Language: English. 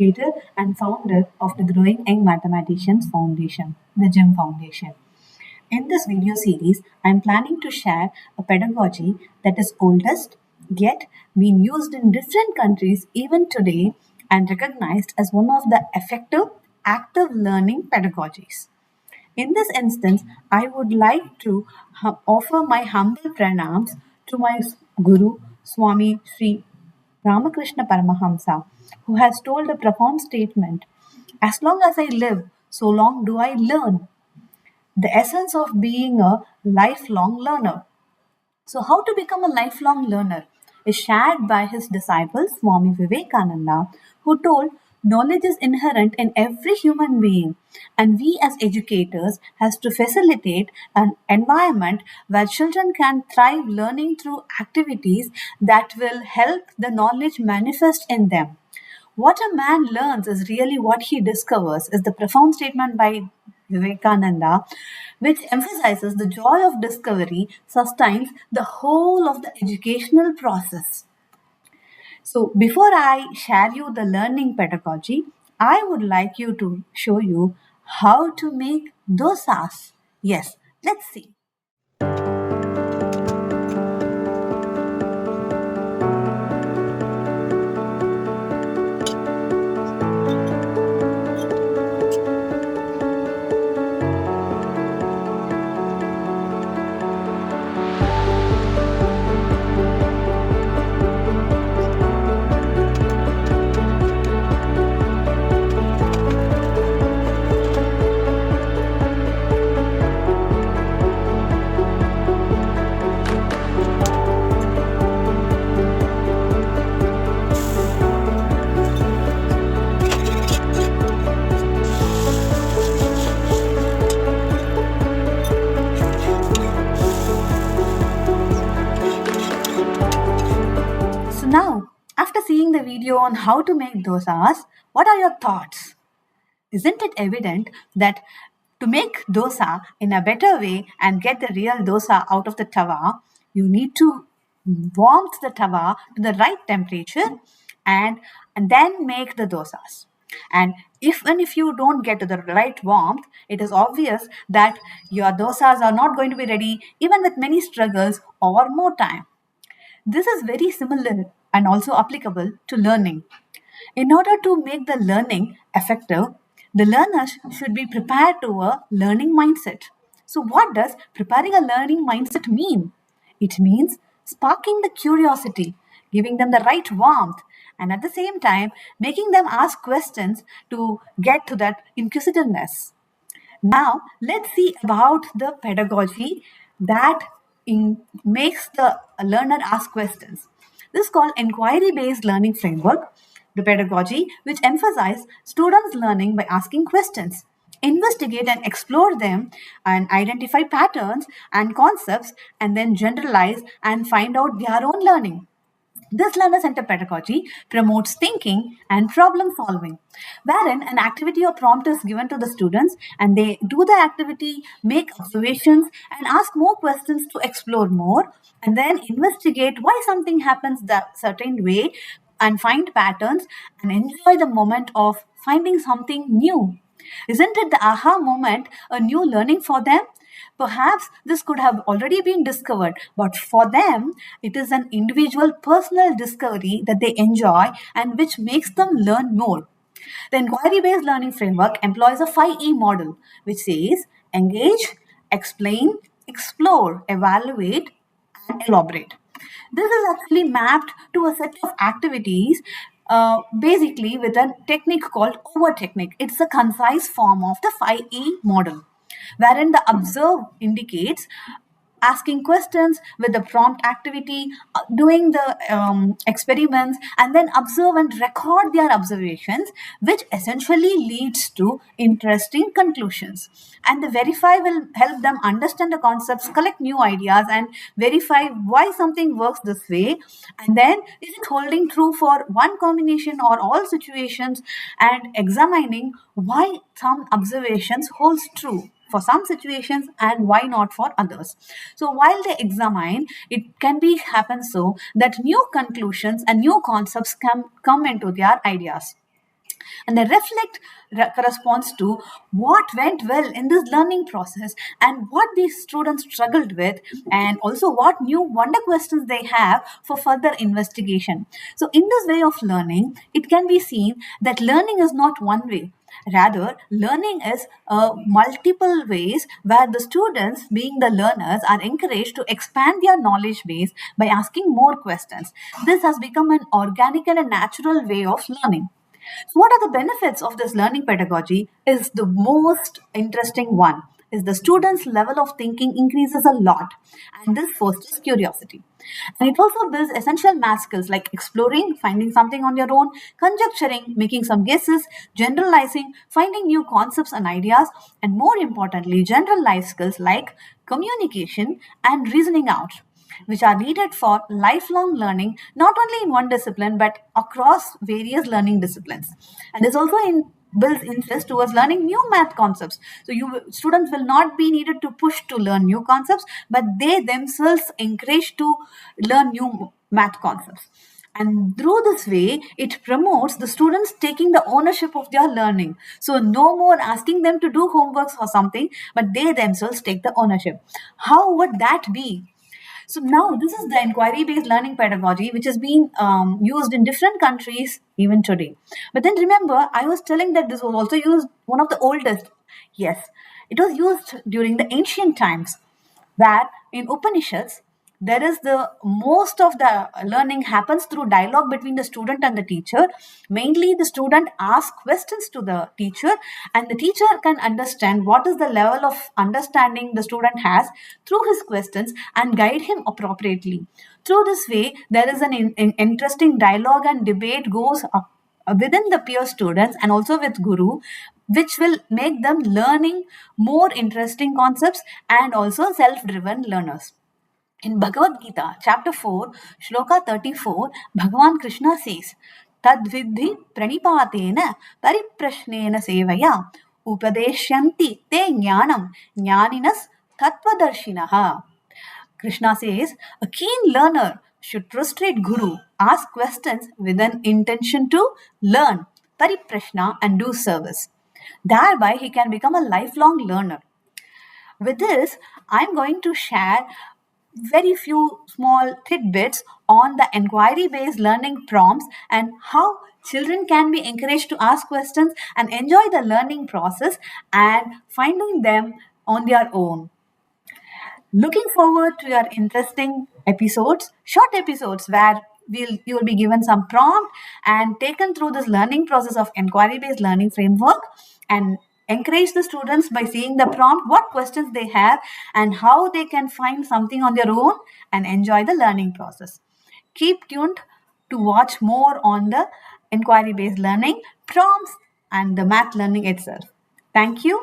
educator and founder of the Growing Young Mathematicians Foundation, the GYM Foundation. In this video series, I am planning to share a pedagogy that is oldest yet being used in different countries even today and recognized as one of the effective active learning pedagogies. In this instance, I would like to offer my humble pranams to my Guru Swami Sri Ramakrishna Paramahamsa, who has told a profound statement: as long as I live, so long do I learn. The essence of being a lifelong learner. So, how to become a lifelong learner is shared by his disciple Swami Vivekananda, who told knowledge is inherent in every human being, and we as educators has to facilitate an environment where children can thrive learning through activities that will help the knowledge manifest in them. What a man learns is really what he discovers, is the profound statement by Vivekananda, which emphasizes the joy of discovery sustains the whole of the educational process. So, before I share you the learning pedagogy, I would like you to show you how to make dosas. Yes, let's see. So now, after seeing the video on how to make dosas, what are your thoughts? Isn't it evident that to make dosa in a better way and get the real dosa out of the tawa, you need to warm the tawa to the right temperature and then make the dosas. And if you don't get to the right warmth, it is obvious that your dosas are not going to be ready even with many struggles or more time. This is very similar and also applicable to learning. In order to make the learning effective, the learners should be prepared to a learning mindset. So, what does preparing a learning mindset mean? It means sparking the curiosity, giving them the right warmth, and at the same time, making them ask questions to get to that inquisitiveness. Now, let's see about the pedagogy that makes the learner ask questions. This is called inquiry based learning framework, the pedagogy which emphasizes students learning by asking questions. Investigate and explore them and identify patterns and concepts and then generalize and find out their own learning. This learner centered pedagogy promotes thinking and problem solving, wherein an activity or prompt is given to the students and they do the activity, make observations, and ask more questions to explore more, and then investigate why something happens that certain way and find patterns and enjoy the moment of finding something new. Isn't it the aha moment a new learning for them? Perhaps this could have already been discovered, but for them, it is an individual personal discovery that they enjoy and which makes them learn more. The inquiry based learning framework employs a 5E model, which says engage, explain, explore, evaluate, and elaborate. This is actually mapped to a set of activities, basically with a technique called over technique. It's a concise form of the 5E model, wherein the observe indicates asking questions with the prompt activity, doing the experiments, and then observe and record their observations, which essentially leads to interesting conclusions. And the verify will help them understand the concepts, collect new ideas, and verify why something works this way. And then is it holding true for one combination or all situations, and examining why some observations holds true for some situations and why not for others. So while they examine, it can be happen so that new conclusions and new concepts can come into their ideas. And the reflect corresponds to what went well in this learning process and what these students struggled with, and also what new wonder questions they have for further investigation. So in this way of learning, it can be seen that learning is not one way. Rather, learning is multiple ways where the students, being the learners, are encouraged to expand their knowledge base by asking more questions. This has become an organic and a natural way of learning. So what are the benefits of this learning pedagogy is the most interesting one is the student's level of thinking increases a lot, and this fosters curiosity. And it also builds essential math skills like exploring, finding something on your own, conjecturing, making some guesses, generalizing, finding new concepts and ideas, and more importantly, general life skills like communication and reasoning out, which are needed for lifelong learning, not only in one discipline but across various learning disciplines. And this also builds interest towards learning new math concepts. So you students will not be needed to push to learn new concepts, but they themselves encourage to learn new math concepts. And through this way, it promotes the students taking the ownership of their learning. So, no more asking them to do homeworks or something, but they themselves take the ownership. How would that be? So now this is the inquiry-based learning pedagogy, which has been used in different countries even today. But then remember, I was telling that this was also used one of the oldest. Yes, it was used during the ancient times, where in Upanishads there is the most of the learning happens through dialogue between the student and the teacher. Mainly the student asks questions to the teacher, and the teacher can understand what is the level of understanding the student has through his questions and guide him appropriately. Through this way, there is an interesting dialogue and debate goes up within the peer students and also with guru, which will make them learning more interesting concepts and also self-driven learners. In Bhagavad Gita, chapter 4, Shloka 34, Bhagavan Krishna says, Tadvidhi pranipatena pariprashnena sevaya upadeshyanti te jnanam jnaninas tattvadarshinaha. Krishna says, a keen learner should prostrate Guru, ask questions with an intention to learn, pariprashna, and do service. Thereby, he can become a lifelong learner. With this, I'm going to share very few small tidbits on the inquiry based learning prompts and how children can be encouraged to ask questions and enjoy the learning process and finding them on their own. Looking forward to your interesting episodes, short episodes where you will be given some prompt and taken through this learning process of inquiry based learning framework, and encourage the students by seeing the prompt what questions they have and how they can find something on their own and enjoy the learning process. Keep tuned to watch more on the inquiry based learning prompts and the math learning itself. Thank you.